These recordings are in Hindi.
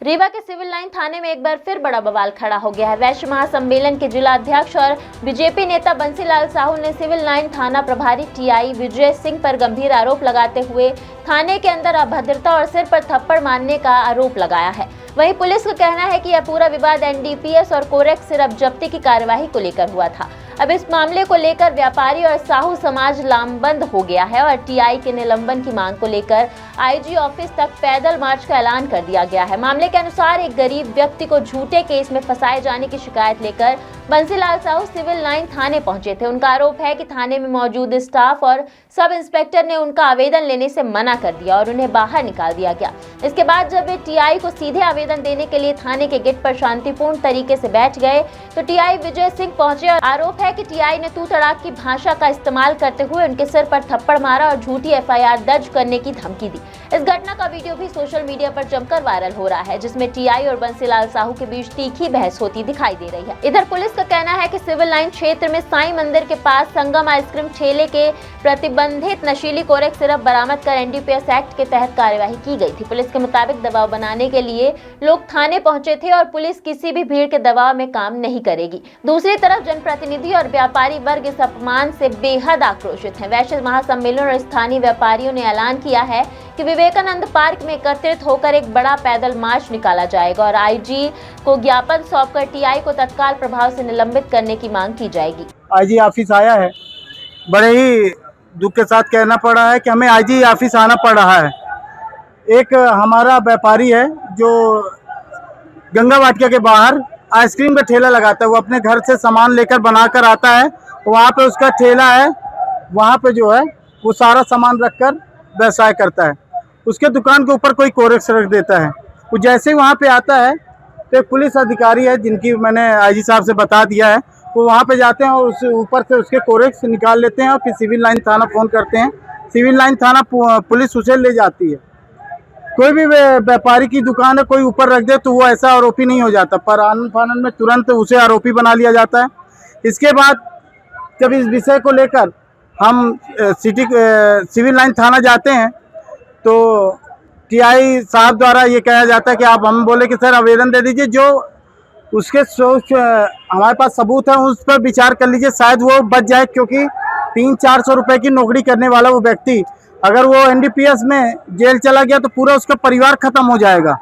रीवा के सिविल लाइन थाने में एक बार फिर बड़ा बवाल खड़ा हो गया है। वैश्य महासम्मेलन के जिला अध्यक्ष और बीजेपी नेता बंसीलाल साहू ने सिविल लाइन थाना प्रभारी टीआई विजय सिंह पर गंभीर आरोप लगाते हुए थाने के अंदर अभद्रता और सिर पर थप्पड़ मारने का आरोप लगाया है। वहीं पुलिस का कहना है कि यह पूरा विवाद एनडीपीएस और कोरेक्स सिरप जब्ती की कार्यवाही को लेकर हुआ था। अब इस मामले को लेकर व्यापारी और साहू समाज लामबंद हो गया है और टीआई के निलंबन की मांग को लेकर आईजी ऑफिस तक पैदल मार्च का ऐलान कर दिया गया है। मामले के अनुसार एक गरीब व्यक्ति को झूठे केस में फंसाए जाने की शिकायत लेकर बंसीलाल साहू सिविल लाइन थाने पहुंचे थे। उनका आरोप है कि थाने में मौजूद स्टाफ और सब इंस्पेक्टर ने उनका आवेदन लेने से मना कर दिया और उन्हें बाहर निकाल दिया गया। इसके बाद जब वे टीआई को सीधे आवेदन देने के लिए थाने के गेट पर शांतिपूर्ण तरीके से बैठ गए तो टीआई विजय सिंह पहुंचे और आरोप है कि टीआई ने तू तड़ाक की भाषा का इस्तेमाल करते हुए उनके सिर पर थप्पड़ मारा और झूठी एफआईआर दर्ज करने की धमकी दी। इस घटना का वीडियो भी सोशल मीडिया पर जमकर वायरल हो रहा है, जिसमें टीआई और बंसीलाल साहू के बीच तीखी बहस होती दिखाई दे रही है। इधर पुलिस का कहना है कि सिविल लाइन क्षेत्र में साईं मंदिर के पास संगम आइसक्रीम ठेले के प्रतिबंधित नशीली कोरेक्स सिरप बरामद कर एनडीपीएस एक्ट के तहत कार्यवाही की गई थी। पुलिस के मुताबिक दबाव बनाने के लिए लोग थाने पहुंचे थे और पुलिस किसी भी भीड़ के दबाव में काम नहीं करेगी। दूसरी तरफ जनप्रतिनिधि और व्यापारी वर्ग इस अपमान से बेहद आक्रोशित हैं। वैश्य महासम्मेलन और स्थानीय व्यापारियों ने ऐलान किया है कि विवेकानंद पार्क में एकत्रित होकर एक बड़ा पैदल मार्च निकाला जाएगा और आईजी को ज्ञापन सौंपकर टीआई को तत्काल प्रभाव से निलंबित करने की मांग की जाएगी। आईजी ऑफिस आया है, बड़े ही दुख के साथ कहना पड़ रहा है कि हमें आईजी ऑफिस आना पड़ रहा है। एक हमारा व्यापारी है जो गंगा वाटिका के बाहर आइसक्रीम का ठेला लगाता है। वो अपने घर से सामान लेकर बनाकर आता है, वहाँ पे उसका ठेला है, वहाँ पे जो है वो सारा सामान रखकर व्यवसाय करता है। उसके दुकान के ऊपर कोई कोरेक्स रख देता है। वो जैसे ही वहाँ पे आता है तो एक पुलिस अधिकारी है जिनकी मैंने आईजी साहब से बता दिया है, वो वहाँ पे जाते हैं और उस ऊपर से उसके कोरेक्स निकाल लेते हैं और फिर सिविल लाइन थाना फ़ोन करते हैं। सिविल लाइन थाना पुलिस उसे ले जाती है। कोई भी व्यापारी की दुकान है कोई ऊपर रख दे तो वो ऐसा आरोपी नहीं हो जाता, पर आनन फानन में तुरंत उसे आरोपी बना लिया जाता है। इसके बाद जब इस विषय को लेकर हम सिविल लाइन थाना जाते हैं तो टीआई साहब द्वारा ये कहा जाता है कि हम बोले कि सर आवेदन दे दीजिए, जो उसके हमारे पास सबूत है उस पर विचार कर लीजिए, शायद वो बच जाए, क्योंकि 300-400 रुपए की नौकरी करने वाला वो व्यक्ति अगर वो एनडीपीएस में जेल चला गया तो पूरा उसका परिवार खत्म हो जाएगा।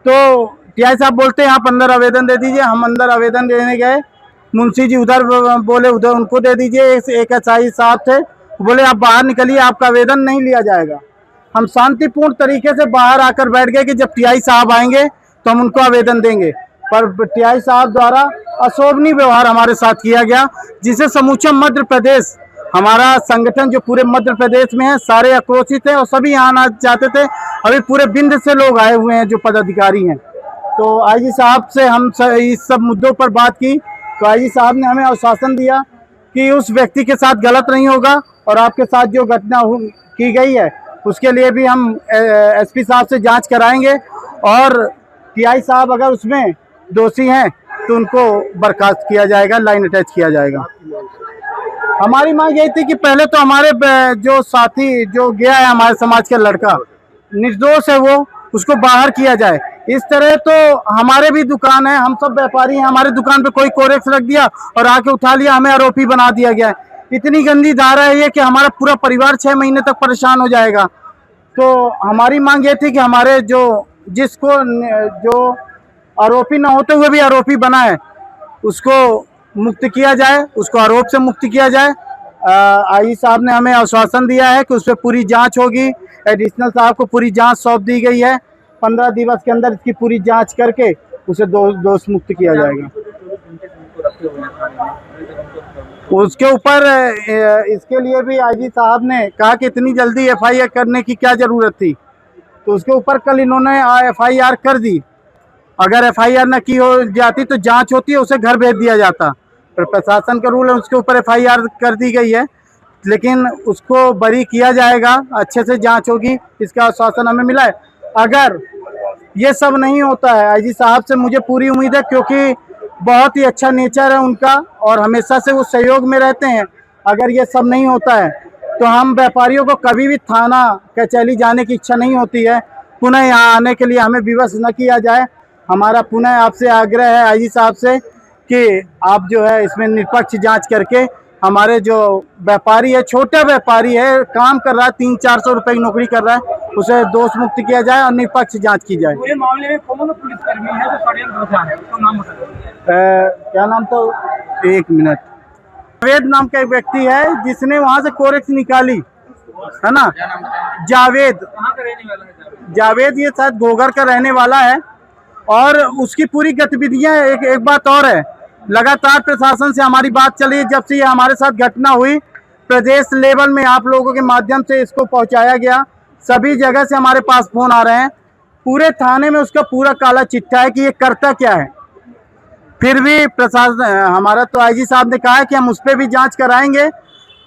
तो टीआई साहब बोलते हैं आप अंदर आवेदन दे दीजिए। हम अंदर आवेदन देने गए, मुंशी जी उधर बोले उधर उनको दे दीजिए। एक एसआई साहब थे, बोले आप बाहर निकलिए, आपका आवेदन नहीं लिया जाएगा। हम शांतिपूर्ण तरीके से बाहर आकर बैठ गए कि जब टीआई साहब आएंगे तो हम उनको आवेदन देंगे, पर टीआई साहब द्वारा अशोभनीय व्यवहार हमारे साथ किया गया, जिसे समूचा मध्य प्रदेश, हमारा संगठन जो पूरे मध्य प्रदेश में है, सारे आक्रोशित है और सभी यहाँ आना चाहते थे। अभी पूरे बिंद से लोग आए हुए हैं जो पदाधिकारी हैं। तो आईजी साहब से हम इस सब मुद्दों पर बात की तो आईजी साहब ने हमें आश्वासन दिया कि उस व्यक्ति के साथ गलत नहीं होगा और आपके साथ जो घटना की गई है उसके लिए भी हम एसपी साहब से जांच कराएंगे और टीआई साहब अगर उसमें दोषी हैं तो उनको बर्खास्त किया जाएगा, लाइन अटैच किया जाएगा। हमारी मांग यही थी कि पहले तो हमारे जो साथी जो गया है, हमारे समाज का लड़का निर्दोष है, वो उसको बाहर किया जाए। इस तरह तो हमारे भी दुकान है, हम सब व्यापारी हैं, हमारे दुकान पे कोई कोरेक्स रख दिया और आके उठा लिया, हमें आरोपी बना दिया गया है। इतनी गंदी धारा है ये कि हमारा पूरा परिवार 6 महीने तक परेशान हो जाएगा। तो हमारी मांग ये थी कि हमारे जो आरोपी ना होते हुए भी आरोपी बना है उसको मुक्त किया जाए, उसको आरोप से मुक्त किया जाए। आईजी साहब ने हमें आश्वासन दिया है कि उस पर पूरी जांच होगी। एडिशनल साहब को पूरी जांच सौंप दी गई है। 15 दिवस के अंदर इसकी पूरी जांच करके उसे दोष मुक्त किया जाएगा। उसके ऊपर इसके लिए भी आईजी साहब ने कहा कि इतनी जल्दी एफआईआर करने की क्या ज़रूरत थी, तो उसके ऊपर कल इन्होंने एफआईआर कर दी। अगर एफआईआर न की हो जाती तो जांच होती है, उसे घर भेज दिया जाता, पर प्रशासन का रूल है, उसके ऊपर एफआईआर कर दी गई है, लेकिन उसको बरी किया जाएगा, अच्छे से जांच होगी, इसका आश्वासन हमें मिला है। अगर ये सब नहीं होता है, आईजी साहब से मुझे पूरी उम्मीद है, क्योंकि बहुत ही अच्छा नेचर है उनका और हमेशा से वो सहयोग में रहते हैं। अगर ये सब नहीं होता है तो हम व्यापारियों को कभी भी थाना कचहरी जाने की इच्छा नहीं होती है। पुनः यहाँ आने के लिए हमें विवश न किया जाए। हमारा पुनः आपसे आग्रह है आईजी साहब से कि आप जो है इसमें निष्पक्ष जांच करके हमारे जो व्यापारी है, छोटा व्यापारी है, काम कर रहा है, 300-400 रुपए की नौकरी कर रहा है, उसे दोष मुक्त किया जाए और निष्पक्ष जांच की जाए। पूरे मामले में कौन पुलिसकर्मी है जो षड्यंत्र रचा है, उसका नाम बताइए। क्या नाम था? एक मिनट। जावेद नाम का एक व्यक्ति है जिसने वहां से कोरेक्स निकाली है ना। जावेद, कहाँ का रहने वाला है जावेद? जावेद ये शायद गोगर का रहने वाला है और उसकी पूरी गतिविधियां एक बात और है, लगातार प्रशासन से हमारी बात चली जब से ये हमारे साथ घटना हुई, प्रदेश लेवल में आप लोगों के माध्यम से इसको पहुंचाया गया, सभी जगह से हमारे पास फोन आ रहे हैं, पूरे थाने में उसका पूरा काला चिट्ठा है कि ये करता क्या है। फिर भी प्रशासन, हमारा तो आईजी साहब ने कहा है कि हम उस पर भी जांच कराएंगे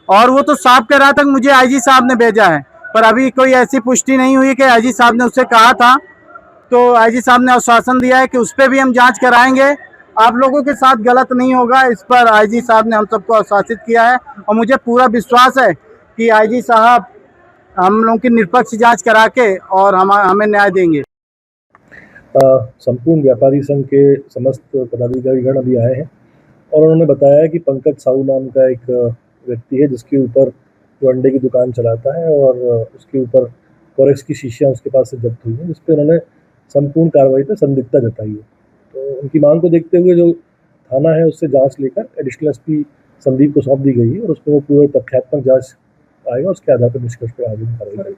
और वो तो साफ कह रहा था कि मुझे आईजी साहब ने भेजा है, पर अभी कोई ऐसी पुष्टि नहीं हुई कि आईजी साहब ने उससे कहा था। तो आईजी साहब ने आश्वासन दिया है कि उस पर भी हम जांच कराएंगे, आप लोगों के साथ गलत नहीं होगा, इस पर आईजी साहब ने हम सबको आश्वासित किया है और मुझे पूरा विश्वास है कि आईजी साहब हम लोगों की निष्पक्ष जांच करा के और हमें न्याय देंगे। संपूर्ण व्यापारी संघ के समस्त पदाधिकारीगण अभी आए हैं और उन्होंने बताया कि पंकज साहू नाम का एक व्यक्ति है जिसके ऊपर जो अंडे की दुकान चलाता है और उसके ऊपर कोरेक्स की शीशियाँ उसके पास से जब्त हुई हैं, जिस पर उन्होंने संपूर्ण कार्रवाई पर संदिग्धता जताई है। तो उनकी मांग को देखते हुए जो थाना है उससे जांच लेकर एडिशनल एसपी संदीप को सौंप दी गई है और उसमें वो पूरे तथ्यात्मक जांच आएगा, उसके आधार पर निष्कर्ष पर आगे कार्रवाई।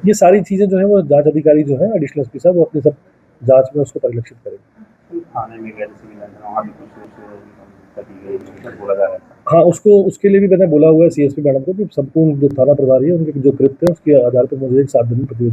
ये सारी चीज़ें जो है वो जांच अधिकारी जो है एडिशनल एसपी साहब वो अपने सब जांच में उसको परिलक्षित करेंगे। थाने में गए बोला जा रहा है। हाँ, उसको उसके लिए भी मैंने बोला हुआ है सीएसपी मैडम को कि संपूर्ण जो थाना प्रभारी है उनके जो कृत्य है उसके आधार पर मुझे एक 7 दिन में प्रतिवेदन